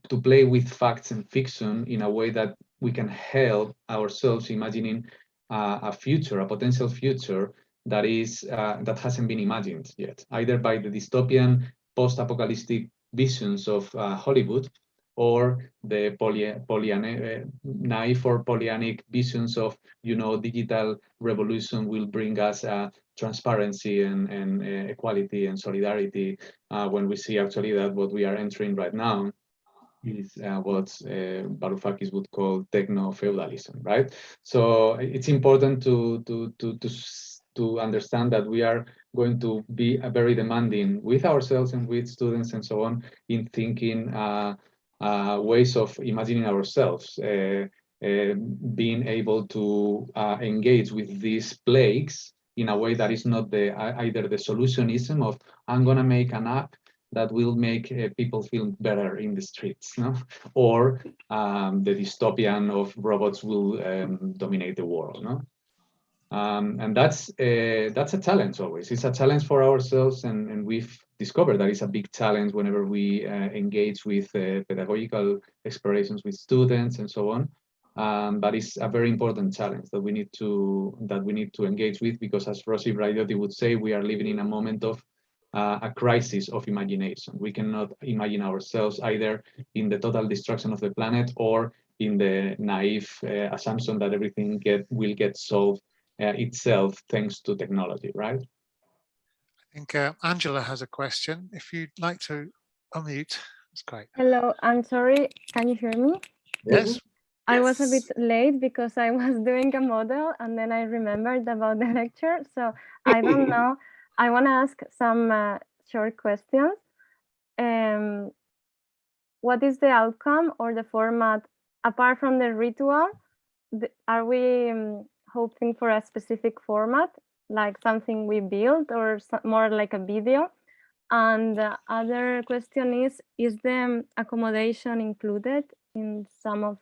to play with facts and fiction in a way that we can help ourselves imagining a future, a potential future that is that hasn't been imagined yet, either by the dystopian post-apocalyptic visions of Hollywood, or the naive or Pollyannic visions of digital revolution will bring us transparency and equality and solidarity, when we see actually that what we are entering right now is what Varoufakis would call techno-feudalism, right? So it's important to understand that we are going to be very demanding with ourselves and with students and so on in thinking ways of imagining ourselves, being able to engage with these plagues in a way that is not either the solutionism of I'm going to make an app that will make people feel better in the streets, no? Or the dystopian of robots will dominate the world, no? And that's a challenge always. It's a challenge for ourselves, and we've discovered that it's a big challenge whenever we engage with pedagogical explorations with students and so on. But it's a very important challenge that we need to engage with, because as Rosi Braidotti would say, we are living in a moment of a crisis of imagination. We cannot imagine ourselves either in the total destruction of the planet or in the naive assumption that everything will get solved itself thanks to technology, right? I think Angela has a question. If you'd like to unmute, That's great. Hello, I'm sorry. Can you hear me? Yes. I was a bit late because I was doing a model and then I remembered about the lecture. So I don't know. I want to ask some short questions. What is the outcome or the format apart from the ritual? Are we hoping for a specific format, like something we build or more like a video? And the other question is the accommodation included in some of,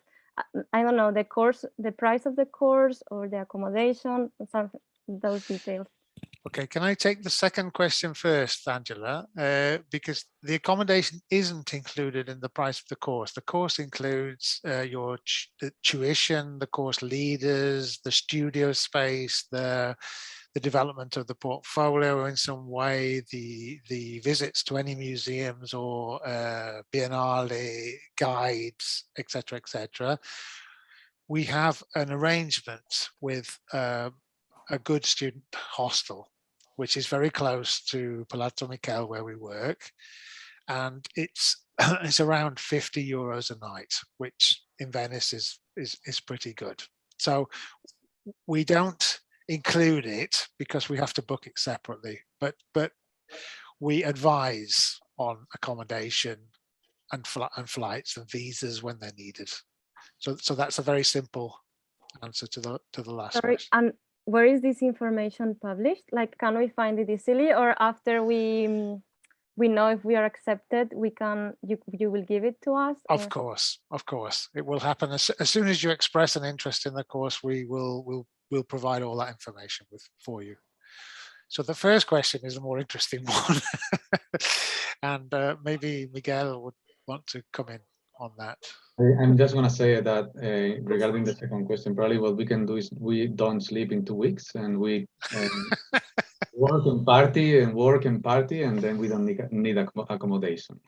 I don't know, the course, the price of the course or the accommodation, some those details? Okay, can I take the second question first, Angela? Because the accommodation isn't included in the price of the course. The course includes your the tuition, the course leaders, the studio space, the development of the portfolio in some way, the visits to any museums or biennale, guides, etc., etc. We have an arrangement with a good student hostel, which is very close to Palazzo Michele where we work, and it's it's around 50 euros a night, which in Venice is pretty good. So we don't include it because we have to book it separately, but we advise on accommodation and flights and visas when they're needed. So that's a very simple answer to the last question. And where is this information published? Like, can we find it easily, or after we know if we are accepted, we can you will give it to us? Of course, it will happen as soon as you express an interest in the course. We'll provide all that information for you. So the first question is a more interesting one, and maybe Miguel would want to come in on that. I'm just going to say that regarding the second question, probably what we can do is we don't sleep in 2 weeks, and we work and party and work and party, and then we don't need accommodation.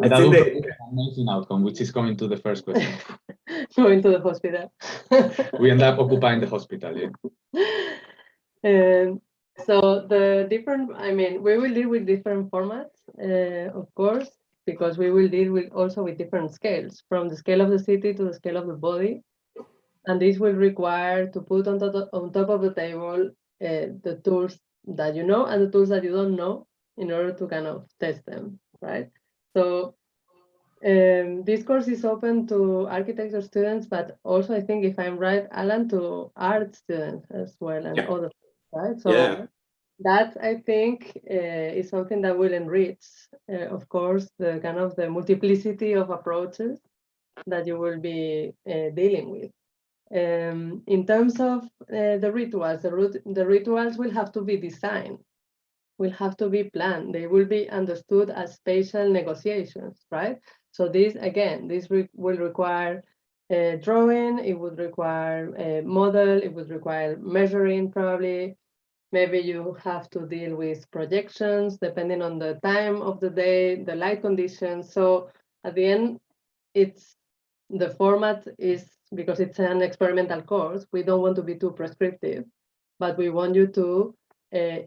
And that would be an amazing outcome, which is coming to the first question. Going to the hospital. We end up occupying the hospital, yeah. So the different, I mean, we will deal with different formats, of course, because we will deal also with different scales, from the scale of the city to the scale of the body. And this will require to put on top of the table the tools that you know and the tools that you don't know in order to kind of test them, right? So this course is open to architecture students, but also, I think, if I'm right, Alan, to art students as well, and others, right? So that, I think, is something that will enrich, of course, the kind of the multiplicity of approaches that you will be dealing with. In terms of the rituals, the rituals will have to be designed, will have to be planned. They will be understood as spatial negotiations, right? So this, again, will require drawing, it would require a model, it would require measuring probably. Maybe you have to deal with projections depending on the time of the day, the light conditions. So at the end, the format is, because it's an experimental course, we don't want to be too prescriptive, but we want you to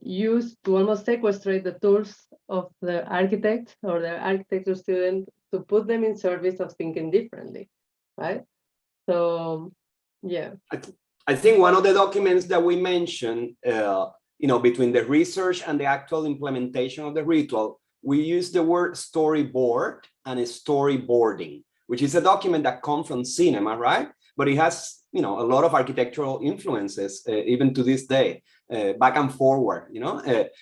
use to almost sequestrate the tools of the architect or the architecture student to put them in service of thinking differently, right? So, yeah. I think one of the documents that we mentioned, between the research and the actual implementation of the ritual, we use the word storyboard and storyboarding, which is a document that comes from cinema, right? But it has, a lot of architectural influences, even to this day, back and forward,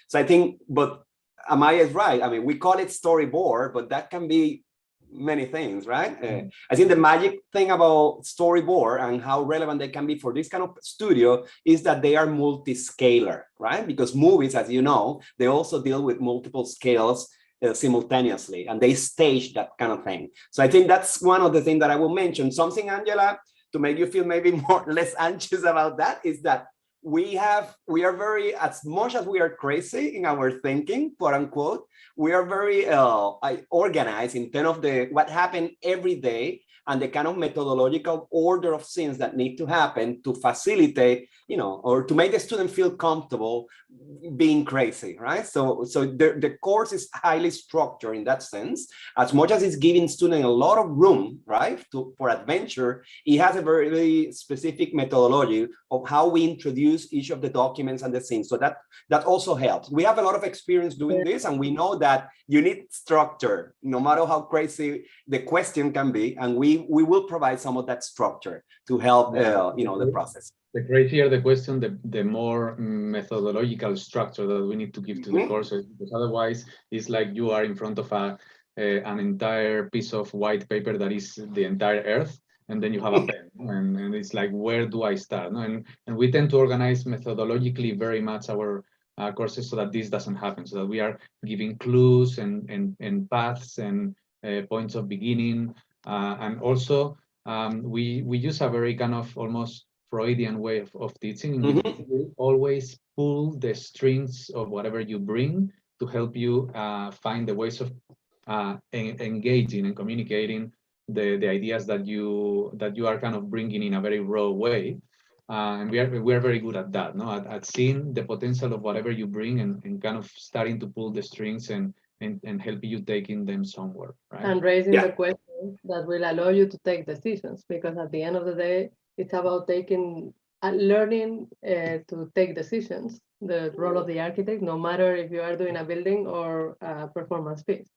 So I think, but Amaya is right. I mean, we call it storyboard, but that can be many things, right? I think the magic thing about storyboard and how relevant they can be for this kind of studio is that they are multi-scalar, right? Because movies, as you know, they also deal with multiple scales simultaneously, and they stage that kind of thing. So I think that's one of the things that I will mention. Something, Angela, to make you feel maybe less anxious about that, is that we are very, as much as we are crazy in our thinking, quote unquote, we are very organized in terms of what happened every day and the kind of methodological order of things that need to happen to facilitate, or to make the student feel comfortable being crazy, right? So the course is highly structured in that sense. As much as it's giving students a lot of room, right, for adventure, it has a very specific methodology of how we introduce each of the documents and the things. So that also helps. We have a lot of experience doing this, and we know that you need structure, no matter how crazy the question can be, and we will provide some of that structure to help, the process. The crazier the question, the more methodological structure that we need to give to the courses, because otherwise it's like you are in front of an entire piece of white paper that is the entire earth, and then you have a pen, and it's like, where do I start? And we tend to organize methodologically very much our courses so that this doesn't happen, so that we are giving clues and paths and points of beginning, and also we use a very kind of almost Freudian way of teaching, in which you will always pull the strings of whatever you bring to help you find the ways of engaging and communicating the ideas that you are kind of bringing in a very raw way. And we are very good at that, no? At seeing the potential of whatever you bring and kind of starting to pull the strings and helping you taking them somewhere, right? And raising the questions that will allow you to take decisions, because at the end of the day, it's about learning to take decisions, the role of the architect, no matter if you are doing a building or a performance piece.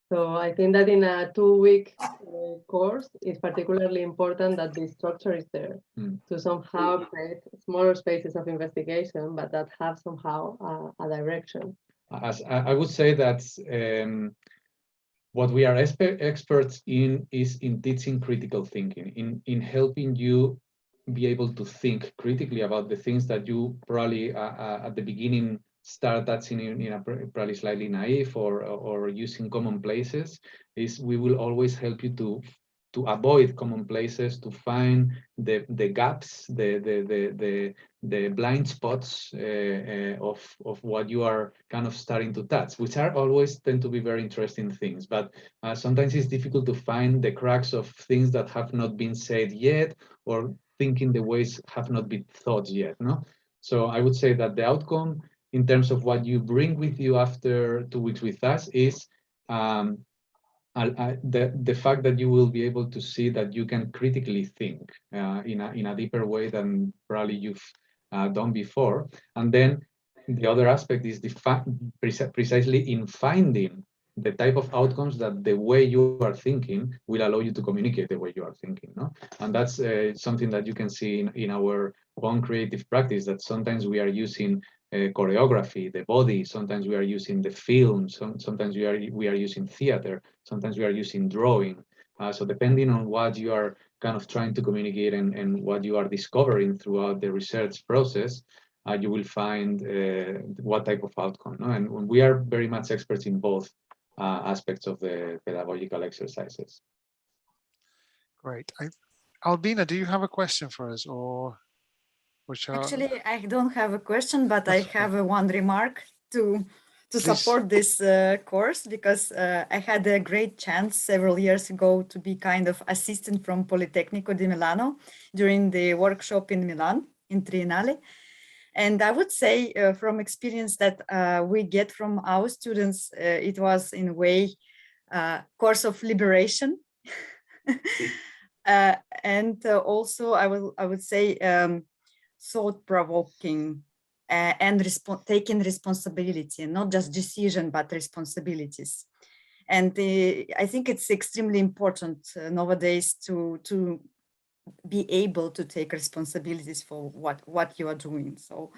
So I think that in a 2-week course, it's particularly important that the structure is there to somehow create smaller spaces of investigation, but that have somehow a direction. As I would say that what we are experts in is in teaching critical thinking, in helping you be able to think critically about the things that you probably at the beginning start touching in a probably slightly naive or using commonplaces. Is we will always help you to avoid commonplaces, to find the gaps, the blind spots of what you are kind of starting to touch, which are always tend to be very interesting things. But sometimes it's difficult to find the cracks of things that have not been said yet, or thinking the ways have not been thought yet, no? So I would say that the outcome in terms of what you bring with you after 2 weeks with us is the fact that you will be able to see that you can critically think in a deeper way than probably you've done before. And then the other aspect is the fact precisely in finding the type of outcomes that the way you are thinking will allow you to communicate the way you are thinking, no? And that's something that you can see in our own creative practice, that sometimes we are using choreography, the body, sometimes we are using the film, sometimes we are using theater, sometimes we are using drawing. So depending on what you are kind of trying to communicate and what you are discovering throughout the research process, you will find what type of outcome, no? And we are very much experts in both aspects of the pedagogical exercises. Great. Albina, do you have a question for us, or Actually, I don't have a question, but I have one remark to support this course, because I had a great chance several years ago to be kind of assistant from Politecnico di Milano during the workshop in Milan, in Triennale. And I would say from experience that we get from our students, it was in a way course of liberation. And also I would say thought-provoking and taking responsibility, not just decision, but responsibilities. And I think it's extremely important nowadays to be able to take responsibilities for what you are doing. So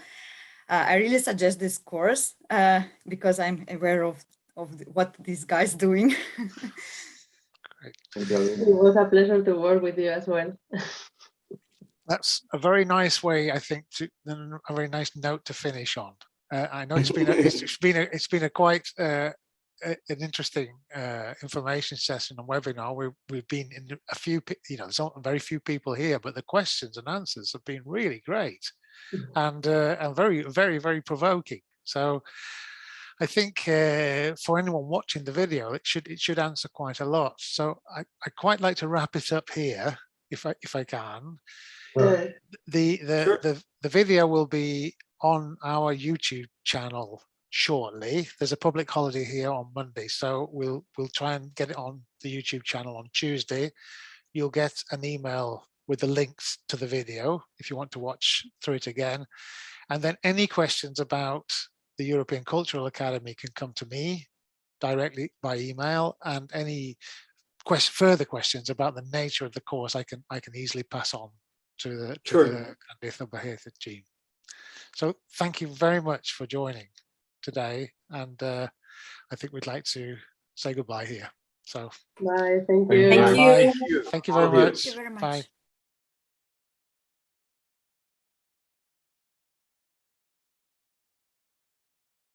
I really suggest this course because I'm aware of what these guys doing. It was a pleasure to work with you as well. That's a very nice way, I think, a very nice note to finish on. I know it's been a quite an interesting information session and webinar. We've been in a few, there's very few people here, but the questions and answers have been really great and very, very, very provoking. So I think for anyone watching the video, it should answer quite a lot. So I quite like to wrap it up here, if I can. Sure. The video will be on our YouTube channel shortly. There's a public holiday here on Monday, so we'll try and get it on the YouTube channel on Tuesday. You'll get an email with the links to the video if you want to watch through it again. And then any questions about the European Cultural Academy can come to me directly by email, and any further questions about the nature of the course I can easily pass on to the Grandeza Bajeza team. So thank you very much for joining today, and I think we'd like to say goodbye here. So Bye. Thank you. Thank you. Thank you very much. Thank you very much. Bye.